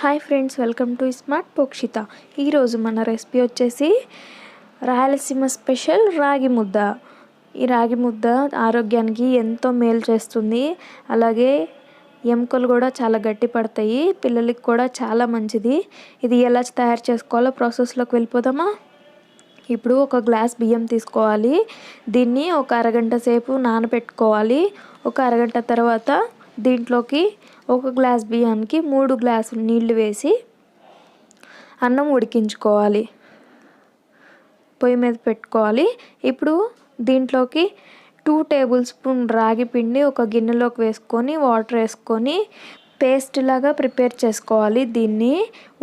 Hi friends, welcome to smart Pokshitha. ఈరోజు మన recipe వచ్చేసి రాయలసీమ స్పెషల్ రాగి ముద్ద. ఈ రాగి ముద్ద ఆరోగ్యానికి ఎంతో మేలు చేస్తుంది. అలాగే ఎముకలు కూడా చాలా గట్టి పడతాయి. పిల్లలకి కూడా చాలా మంచిది. ఇది ఎలా తయారు చేసుకోవాలో ప్రాసెస్లోకి వెళ్ళిపోదామా? ఇప్పుడు ఒక గ్లాస్ బియ్యం తీసుకోవాలి. దీన్ని ఒక అరగంట సేపు నానబెట్టుకోవాలి. ఒక అరగంట తర్వాత దీంట్లోకి ఒక గ్లాస్ బియ్యానికి 3 గ్లాసులు నీళ్లు వేసి అన్నం ఉడికించుకోవాలి. పొయ్యి మీద పెట్టుకోవాలి. ఇప్పుడు దీంట్లోకి 2 టేబుల్ స్పూన్ రాగి పిండి ఒక గిన్నెలోకి వేసుకొని వాటర్ వేసుకొని పేస్ట్ లాగా ప్రిపేర్ చేసుకోవాలి. దీన్ని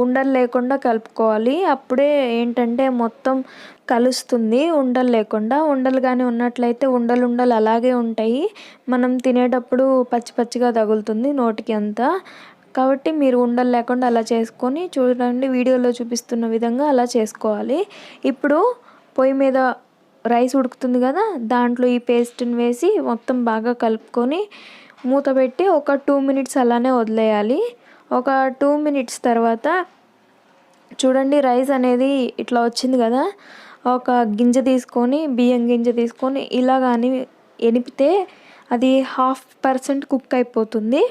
ఉండలు లేకుండా కలుపుకోవాలి. అప్పుడే ఏంటంటే మొత్తం కలుస్తుంది. ఉండలు లేకుండా, ఉండలు కానీ ఉన్నట్లయితే ఉండలు అలాగే ఉంటాయి. మనం తినేటప్పుడు పచ్చి పచ్చిగా తగులుతుంది నోటికి అంతా. కాబట్టి మీరు ఉండలు లేకుండా అలా చేసుకొని చూడండి, వీడియోలో చూపిస్తున్న విధంగా అలా చేసుకోవాలి. ఇప్పుడు పొయ్యి మీద రైస్ ఉడుకుతుంది కదా, దాంట్లో ఈ పేస్ట్ని వేసి మొత్తం బాగా కలుపుకొని మూత పెట్టి ఒక 2 మినిట్స్ అలానే వదిలేయాలి. ఒక 2 మినిట్స్ తర్వాత చూడండి, రైస్ అనేది ఇట్లా వచ్చింది కదా, ఒక గింజ తీసుకొని బియ్యం గింజ తీసుకొని ఇలా కానీ ఎనిపితే అది 1/2% కుక్ అయిపోతుంది.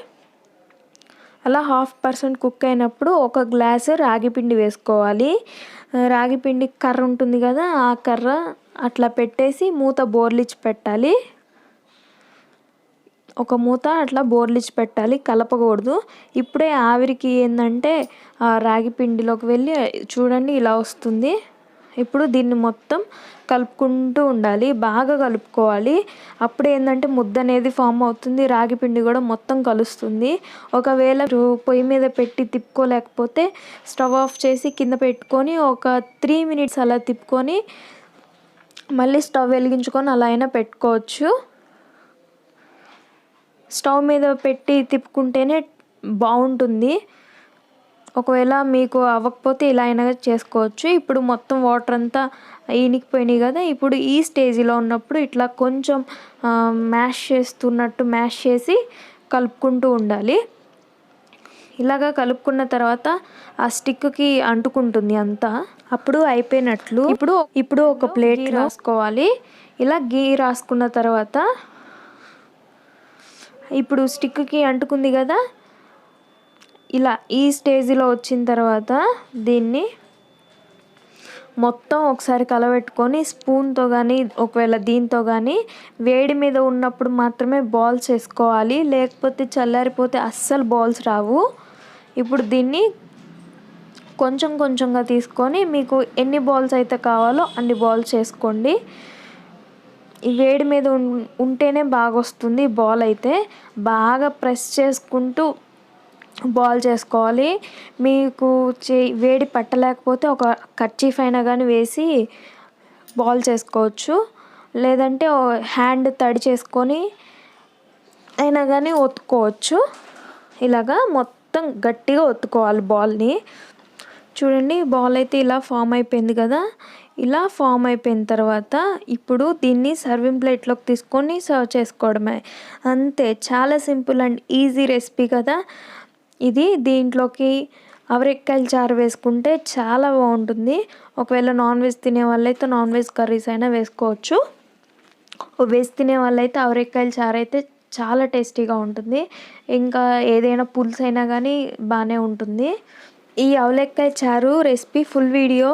అలా 1/2% కుక్ అయినప్పుడు ఒక గ్లాసు రాగి పిండి వేసుకోవాలి. రాగి పిండి కర్ర ఉంటుంది కదా, ఆ కర్ర అట్లా పెట్టేసి మూత బోర్లిచ్చి పెట్టాలి. ఒక మూత అట్లా బోర్లిచ్చి పెట్టాలి, కలపకూడదు. ఇప్పుడే ఆవిరికి ఏంటంటే రాగి పిండిలోకి వెళ్ళి చూడండి ఇలా వస్తుంది. ఇప్పుడు దీన్ని మొత్తం కలుపుకుంటూ ఉండాలి, బాగా కలుపుకోవాలి. అప్పుడు ఏంటంటే ముద్ద అనేది ఫామ్ అవుతుంది, రాగి పిండి కూడా మొత్తం కలుస్తుంది. ఒకవేళ పొయ్యి మీద పెట్టి తిప్పుకోలేకపోతే స్టవ్ ఆఫ్ చేసి కింద పెట్టుకొని ఒక 3 మినిట్స్ అలా తిప్పుకొని మళ్ళీ స్టవ్ వెలిగించుకొని అలా అయినా పెట్టుకోవచ్చు. స్టవ్ మీద పెట్టి తిప్పుకుంటేనే బాగుంటుంది. ఒకవేళ మీకు అవ్వకపోతే ఇలా అయినా చేసుకోవచ్చు. ఇప్పుడు మొత్తం వాటర్ అంతా ఇనికిపోయినాయి కదా, ఇప్పుడు ఈ స్టేజ్లో ఉన్నప్పుడు ఇట్లా కొంచెం మ్యాష్ చేసి కలుపుకుంటూ ఉండాలి. ఇలాగా కలుపుకున్న తర్వాత ఆ స్టిక్కి అంటుకుంటుంది అంతా, అప్పుడు అయిపోయినట్లు. ఇప్పుడు ఒక ప్లేట్ రాసుకోవాలి. ఇలా గీ రాసుకున్న తర్వాత ఇప్పుడు స్టిక్కి అంటుకుంది కదా, ఇలా ఈ స్టేజ్లో వచ్చిన తర్వాత దీన్ని మొత్తం ఒకసారి కలబెట్టుకొని స్పూన్తో కానీ ఒకవేళ దీంతో కానీ వేడి మీద ఉన్నప్పుడు మాత్రమే బాల్స్ వేసుకోవాలి, లేకపోతే చల్లారిపోతే అస్సలు బాల్స్ రావు. ఇప్పుడు దీన్ని కొంచెం కొంచెంగా తీసుకొని మీకు ఎన్ని బాల్స్ అయితే కావాలో అన్ని బాల్స్ చేసుకోండి. ఈ వేడి మీద ఉంటేనే బాగా వస్తుంది. బాల్ అయితే బాగా ప్రెస్ చేసుకుంటూ బాల్ చేసుకోవాలి. మీకు వేడి పట్టలేకపోతే ఒక కర్చీఫ్ అయినా కానీ వేసి బాల్ చేసుకోవచ్చు, లేదంటే హ్యాండ్ తడి చేసుకొని అయినా కానీ ఒత్తుకోవచ్చు. ఇలాగా మొత్తం గట్టిగా ఒత్తుకోవాలి బాల్ని. చూడండి, బాల్ అయితే ఇలా ఫామ్ అయిపోయింది కదా. ఇలా ఫామ్ అయిపోయిన తర్వాత ఇప్పుడు దీన్ని సర్వింగ్ ప్లేట్లోకి తీసుకొని సర్వ్ చేసుకోవడమే. అంతే, చాలా సింపుల్ అండ్ ఈజీ రెసిపీ కదా ఇది. దీంట్లోకి అవరెక్కాయల చారు వేసుకుంటే చాలా బాగుంటుంది. ఒకవేళ నాన్ వెజ్ తినే వాళ్ళైతే నాన్ వెజ్ కర్రీస్ అయినా వేసుకోవచ్చు. వెజ్ తినే వాళ్ళైతే అవరెక్కాయల చారు అయితే చాలా టేస్టీగా ఉంటుంది. ఇంకా ఏదైనా పులుసు అయినా కానీ బాగానే ఉంటుంది. ఈ అవరెక్కాయ చారు రెసిపీ ఫుల్ వీడియో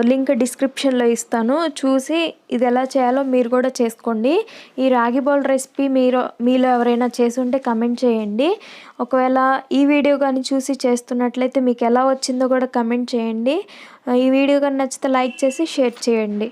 లింక్ డిస్క్రిప్షన్లో ఇస్తాను, చూసి ఇది ఎలా చేయాలో మీరు కూడా చేసుకోండి. ఈ రాగి బౌల్ రెసిపీ మీలో ఎవరైనా చేసి ఉంటే కమెంట్ చేయండి. ఒకవేళ ఈ వీడియో కానీ చూసి చేస్తున్నట్లయితే మీకు ఎలా వచ్చిందో కూడా కమెంట్ చేయండి. ఈ వీడియో కానీ నచ్చితే లైక్ చేసి షేర్ చేయండి.